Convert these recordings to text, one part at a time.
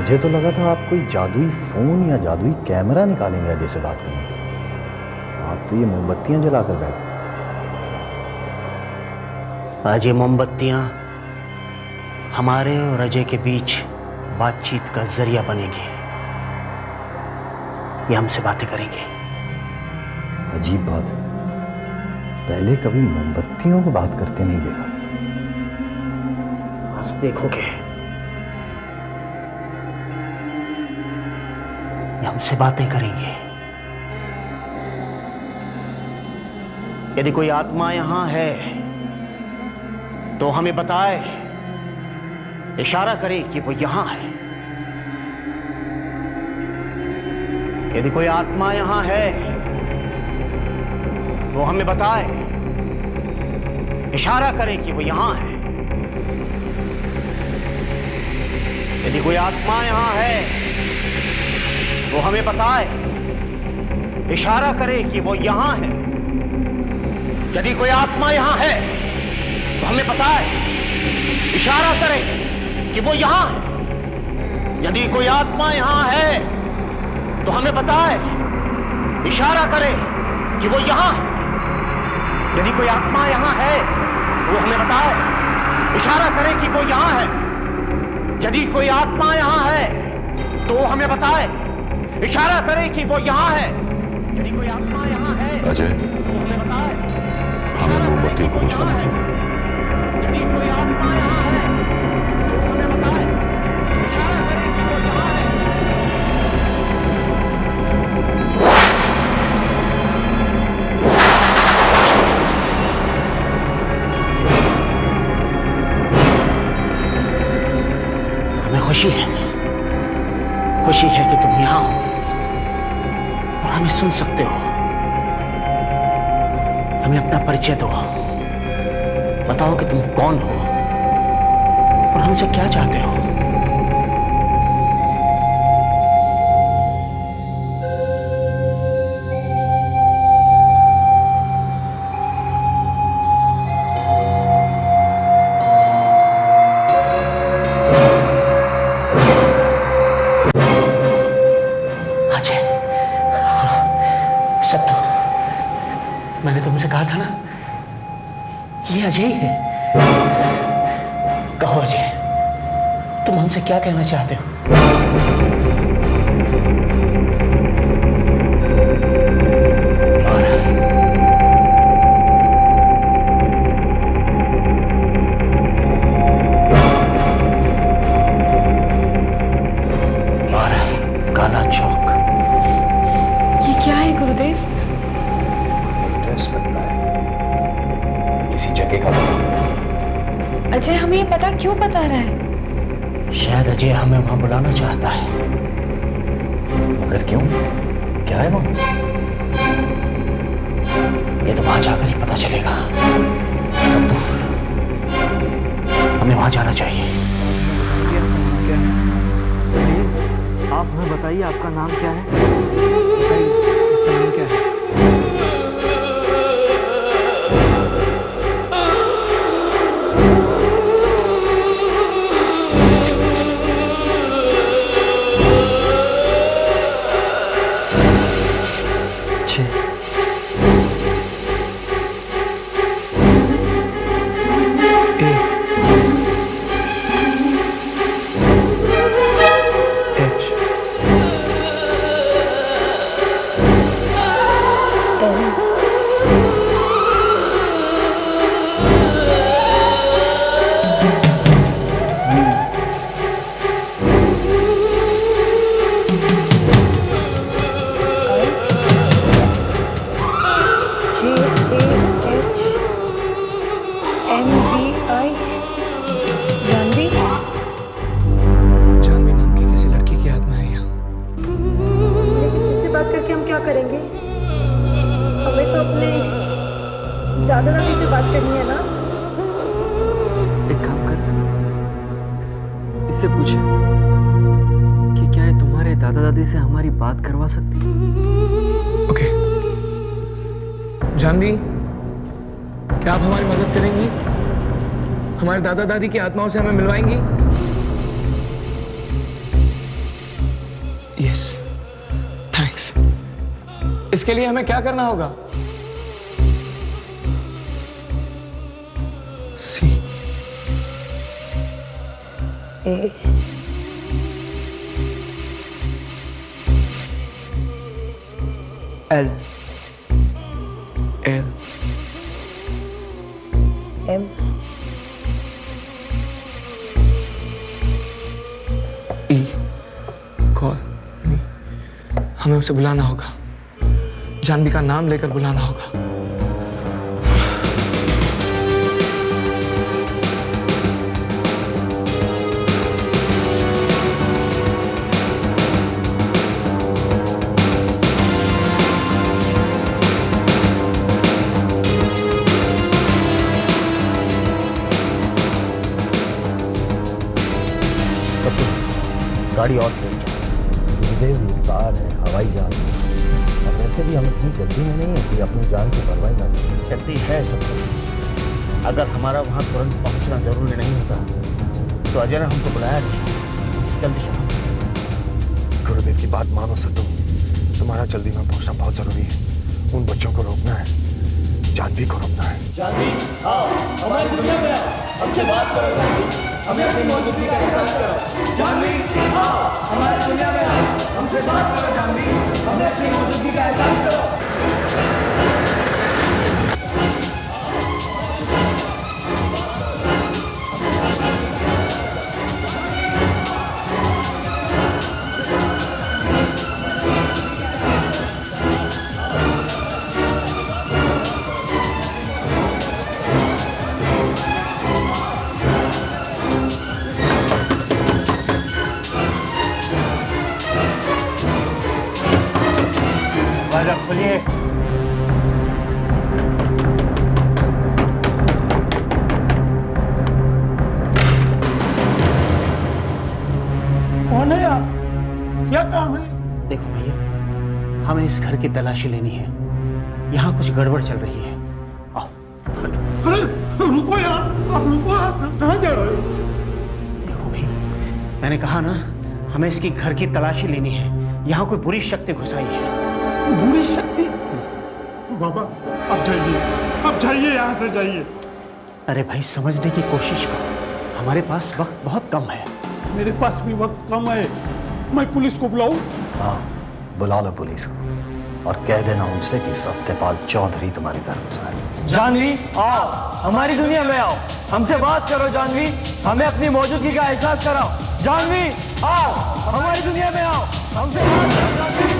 मुझे तो लगा था आप कोई जादुई फोन या जादुई कैमरा निकालेंगे अजय से बात करने। आप तो ये मोमबत्तियां जलाकर बैठ। आज ये मोमबत्तियां हमारे और अजय के बीच बातचीत का जरिया बनेंगी। ये हमसे बातें करेंगे। अजीब बात है, पहले कभी मोमबत्तियों को बात करते नहीं देखा। आज देखोगे ये हमसे बातें करेंगे। यदि कोई आत्मा यहां है तो हमें बताए, इशारा करे कि वो यहां है। यदि कोई आत्मा यहां है तो हमें बताए, इशारा करे कि वो यहां है। यदि कोई आत्मा यहां है तो हमें बताए, इशारा करे कि वो यहां है। यदि कोई आत्मा यहां है तो हमें बताए, इशारा करे कि वो यहां है। यदि कोई आत्मा यहां है तो हमें बताए, इशारा करे कि वो यहां है। यदि कोई आत्मा यहां है तो हमें बताए, इशारा करे कि वो यहां है। यदि कोई आत्मा यहां है तो हमें बताए, इशारा करे कि वो यहां है। यदि कोई आत्मा यहां है अजय, तो हमें बताए, हमें मोमबत्तियों को बुझाना चाहिए। यदि कोई आत्मा यहां है तो हमें बताए, इशारा करे कि वो यहां है। हमें खुशी है कि तुम यहां हो और हमें सुन सकते हो। हमें अपना परिचय दो, बताओ कि तुम कौन हो और हमसे क्या चाहते हो। अजय, सब तो मैंने तुमसे कहा था ना, ये अजय ही है। कहो अजय, तुम हमसे क्या कहना चाहते हो? और काला चौक। ये क्या है गुरुदेव? एड्रेस लगता है, किसी जगह का पता। अजय हमें ये पता क्यों बता रहा है? शायद अजय हमें वहां बुलाना चाहता है। मगर क्यों, क्या है वहां? ये तो वहां जाकर ही पता चलेगा। अब तो हमें वहां जाना चाहिए। आप हमें बताइए, आपका नाम क्या है? बताइए, आपका नाम क्या है? जानवी नाम की किसी लड़की की आत्मा है यहाँ। लेकिन इससे बात करके हम क्या करेंगे? हमें तो अपने दादा दादी से बात करनी है ना। एक काम कर, इससे पूछे कि क्या ये तुम्हारे दादा दादी से हमारी बात करवा सकती है? ओके जानवी, क्या आप हमारी मदद करेंगी? हमारे दादा दादी की आत्माओं से हमें मिलवाएंगी? Yes, thanks. इसके लिए हमें क्या करना होगा? C A L L M E call me. हमें उसे बुलाना होगा, जानवी का नाम लेकर बुलाना होगा। गाड़ी और तेज चलाओ। गुरुदेव ये कार है, हवाई जहाज है, और वैसे भी हम इतनी जल्दी में नहीं है कि अपनी जान की परवाह ना करें। जल्दी है सब कुछ। अगर हमारा वहां तुरंत पहुंचना जरूरी नहीं होता तो अजय ने हमको बुलाया नहीं। जल्दी चलो। गुरुदेव की बात मानो सिद्धू, तुम्हारा जल्दी में पहुंचना बहुत जरूरी है। उन बच्चों को रोकना है, जानवी को रोकना है। जानवी, आओ हमारी दुनिया में आओ, हमसे बात करो जानवी, हमें अपनी मौजूदगी का एहसास करो। जानवी, आओ हमारी दुनिया में आओ, हमसे बात करो जानवी, हमें अपनी मौजूदगी का एहसास करो। दरवाजा खोलिए। कौन है आप? क्या काम है? देखो भैया, हमें इस घर की तलाशी लेनी है। यहाँ कुछ गड़बड़ चल रही है। आओ। अरे रुको यार, आप रुको, आप कहाँ जा रहे हो? देखो भाई, मैंने कहा ना, हमें इसकी घर की तलाशी लेनी है। यहाँ कोई बुरी शक्ति घुस आई है। बुरी शक्ति? बाबा अब जाइए यहाँ से जाइए। अरे भाई, समझने की कोशिश करो, हमारे पास वक्त बहुत कम है। मेरे पास भी वक्त कम है, मैं पुलिस को बुलाऊं? हाँ, बुला लो पुलिस को और कह देना उनसे कि सत्यपाल चौधरी तुम्हारे घर घुसा है। जानवी, आओ हमारी दुनिया में आओ, हमसे बात करो जानवी, हमें अपनी मौजूदगी का एहसास कराओ। जानवी, आओ हमारी दुनिया में आओ, हमसे बात करो जानवी,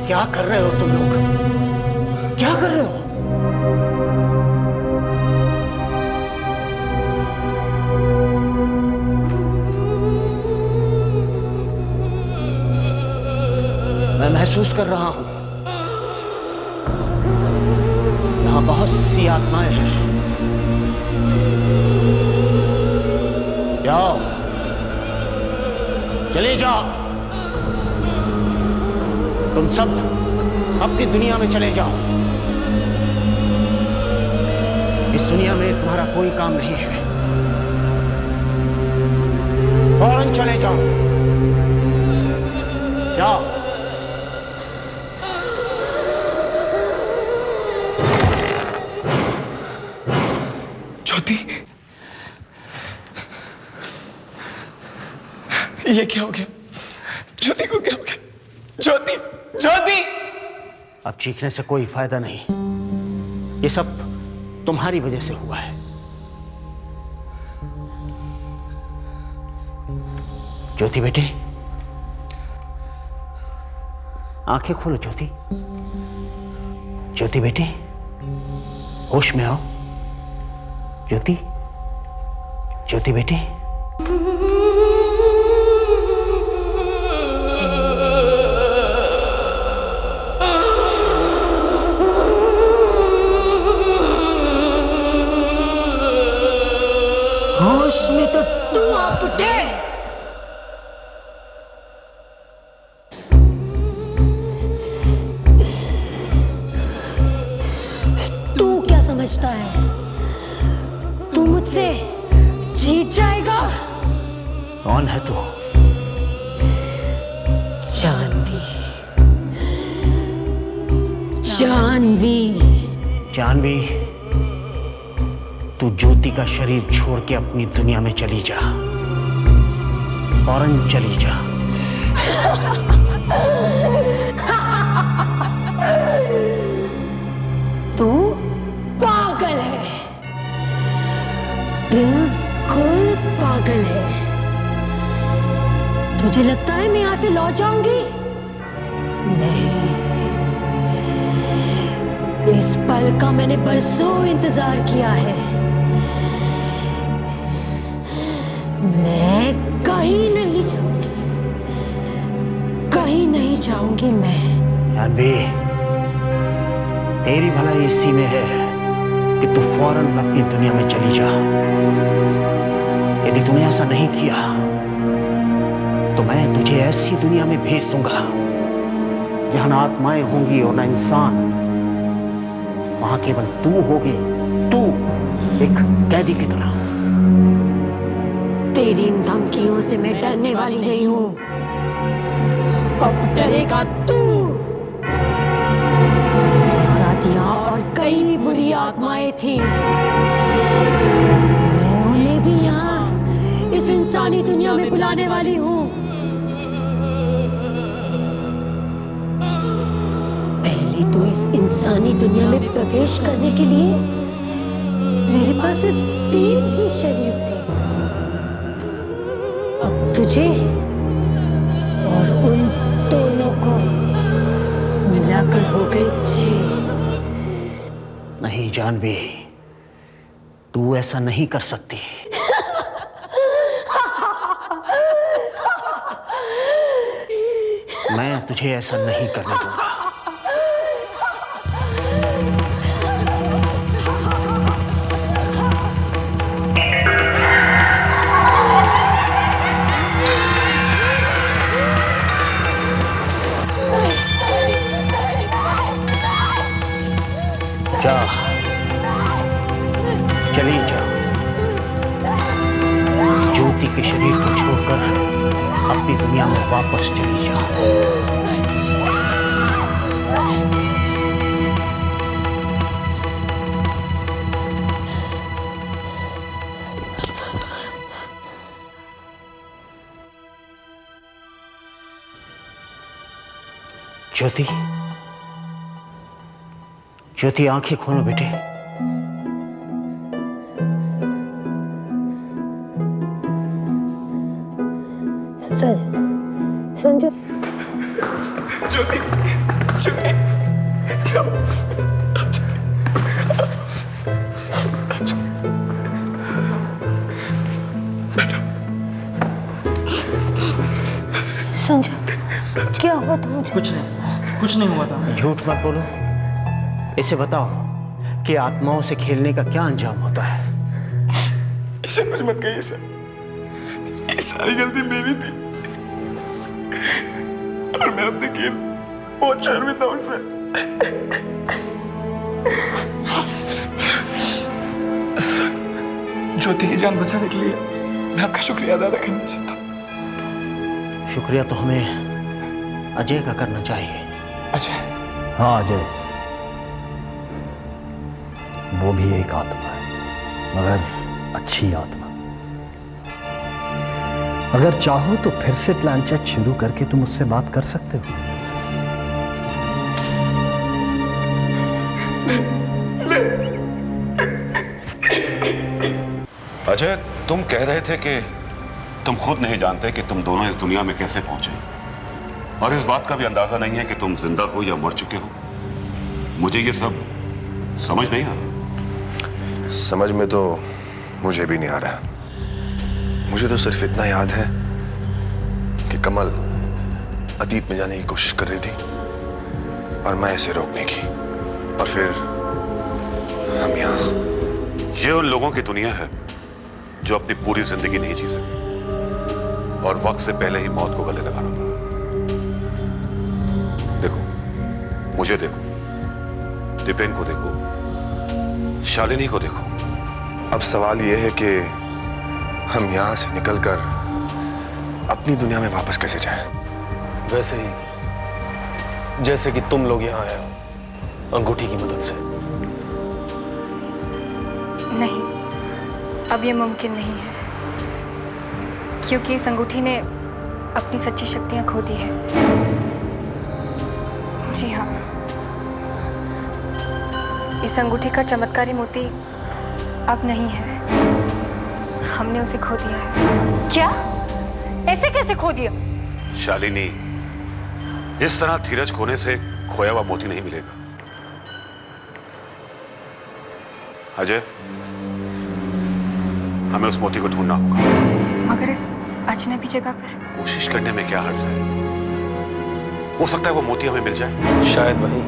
क्या कर रहे हो तुम लोग? क्या कर रहे हो? मैं महसूस कर रहा हूं, यहां बहुत सी आत्माएं हैं। जाओ, चले जाओ, तुम सब अपनी दुनिया में चले जाओ। इस दुनिया में तुम्हारा कोई काम नहीं है। फौरन चले जाओ, जाओ। ज्योति, ये क्या हो गया? ज्योति को क्या हो गया? ज्योति, ज्योति! अब चीखने से कोई फायदा नहीं, ये सब तुम्हारी वजह से हुआ है। ज्योति बेटे, आंखें खोलो ज्योति। ज्योति बेटे, होश में आओ। ज्योति, ज्योति बेटे। समझता है तू मुझसे जीत जाएगा? कौन है तू? जानवी, जानवी। जानवी, तू ज्योति का शरीर छोड़ के अपनी दुनिया में चली जा, फौरन चली जा। तू पागल है, बिल्कुल पागल है। तुझे लगता है मैं यहां से लौट जाऊंगी? नहीं, इस पल का मैंने बरसों इंतजार किया है। मैं कहीं नहीं जाऊंगी, कहीं नहीं जाऊंगी मैं। जानवी, तेरी भलाई इसी में है कि तू फौरन अपनी दुनिया में चली जा। यदि तूने ऐसा नहीं किया तो मैं तुझे ऐसी दुनिया में भेज दूंगा जहां ना आत्माएं होंगी और ना इंसान। वहां केवल तू होगी, तू एक कैदी की तरह। तेरी इन धमकियों से मैं डरने वाली नहीं हूं। अब डरेगा तू। मेरे साथ यहाँ और कई बुरी आत्माएं थी। मैं उन्हें भी यहाँ इस इंसानी दुनिया में बुलाने वाली हूँ। पहले तो इस इंसानी दुनिया में प्रवेश करने के लिए मेरे पास सिर्फ 3 ही शरीर थे। अब तुझे और उन दोनों को मिलाकर हो गए 6। नहीं जानवी, तू ऐसा नहीं कर सकती। मैं तुझे ऐसा नहीं करने दूंगा। जा, चली जा। ज्योति के शरीर को छोड़कर अपनी दुनिया में वापस चली जा। ज्योति, ज्योति, आंखें खोलो बेटे। संजय, ज्योति, ज्योति, क्या संजय, क्या हुआ था मुझे? कुछ नहीं हुआ था। झूठ मत बोलो। इसे बताओ कि आत्माओं से खेलने का क्या अंजाम होता है। इसे कुछ मत कहिए सर, ये सारी गलती मेरी थी और मैं अपने खेल बहुत शर्मिंदा हूं सर। ज्योति की जान बचाने के लिए मैं आपका शुक्रिया अदा करना चाहता हूं। शुक्रिया तो हमें अजय का करना चाहिए। अजय? हाँ अजय, वो भी एक आत्मा है, मगर अच्छी आत्मा। अगर चाहो तो फिर से प्लान चेक शुरू करके तुम उससे बात कर सकते हो। अजय, तुम कह रहे थे कि तुम खुद नहीं जानते कि तुम दोनों इस दुनिया में कैसे पहुंचे, और इस बात का भी अंदाजा नहीं है कि तुम जिंदा हो या मर चुके हो। मुझे ये सब समझ नहीं आ रहा। समझ में तो मुझे भी नहीं आ रहा। मुझे तो सिर्फ इतना याद है कि कमल अतीत में जाने की कोशिश कर रही थी और मैं इसे रोकने की, और फिर हम यहाँ। ये उन लोगों की दुनिया है जो अपनी पूरी जिंदगी नहीं जी सके और वक्त से पहले ही मौत को गले लगाना पड़ा। देखो, मुझे देखो, दीपेन को देखो, शालिनी को देखो। अब सवाल यह है कि हम यहां से निकलकर अपनी दुनिया में वापस कैसे जाएं? वैसे ही जैसे कि तुम लोग यहाँ आए हो, अंगूठी की मदद से। नहीं, अब ये मुमकिन नहीं है, क्योंकि इस अंगूठी ने अपनी सच्ची शक्तियां खो दी है। जी हाँ, इस अंगूठी का चमत्कारी मोती अब नहीं है, हमने उसे खो दिया है। क्या? ऐसे कैसे खो दिया? शालिनी, इस तरह धीरज खोने से खोया हुआ मोती नहीं मिलेगा। अजय, हमें उस मोती को ढूंढना होगा। मगर इस अजनबी जगह पर कोशिश करने में क्या हर्ज है? हो सकता है वो मोती हमें मिल जाए। शायद वहीं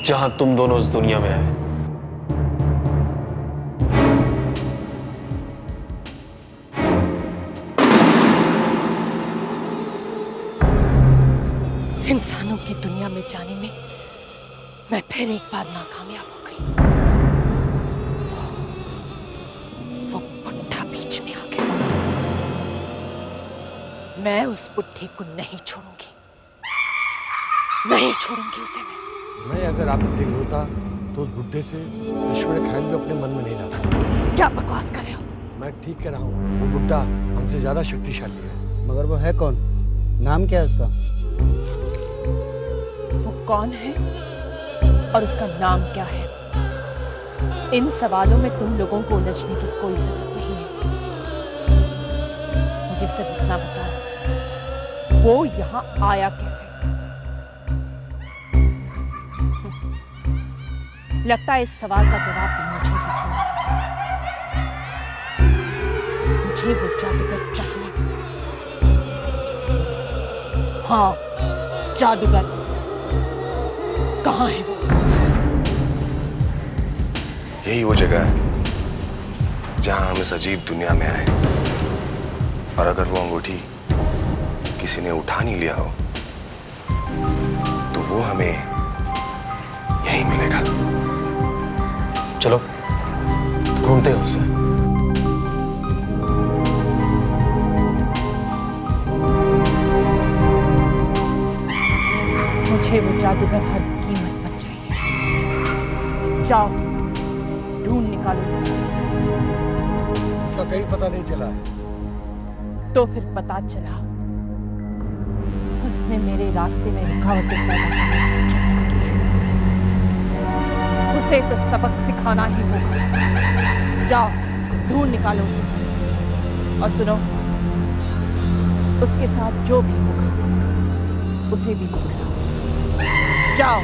जहां तुम दोनों इस दुनिया में आए। इंसानों की दुनिया में जाने में मैं फिर एक बार नाकामयाब हो गई। वो बुढ़ा बीच में आ गया। मैं उस बुढ़े को नहीं छोड़ूंगी, नहीं छोड़ूंगी उसे मैं अगर आपकी जगह होता तो उस बुढ़े से दुश्मन ख्याल भी अपने मन में नहीं लाता। क्या बकवास कर रहे हो? मैं ठीक कह रहा हूँ, वो बुढ़ा हमसे ज्यादा शक्तिशाली है। मगर वो है कौन? नाम क्या है उसका? वो कौन है और उसका नाम क्या है? इन सवालों में तुम लोगों को उलझने की कोई जरूरत नहीं है। मुझे सिर्फ इतना बता, वो यहां आया कैसे? लगता है इस सवाल का जवाब भी मुझे ही ढूंढना होगा। मुझे वो जादूगर चाहिए। हाँ, जादूगर कहाँ है वो? यही वो जगह है जहां हम इस अजीब दुनिया में आए। और अगर वो अंगूठी किसी ने उठा नहीं लिया हो तो वो हमें यहीं मिलेगा। चलो ढूंढते हैं उसे। मुझे वो जादूगर हर कीमत पर चाहिए। जाओ, ढूंढ निकालो उसे। उसका कहीं पता नहीं चला है। तो फिर पता चला, उसने मेरे रास्ते में रुकावटें पैदा करने की जरूरत की है। उसे तो सबक सिखाना ही होगा। जाओ, ढूंढ निकालो उसे। और सुनो, उसके साथ जो भी होगा उसे भी देख लो। जाओ।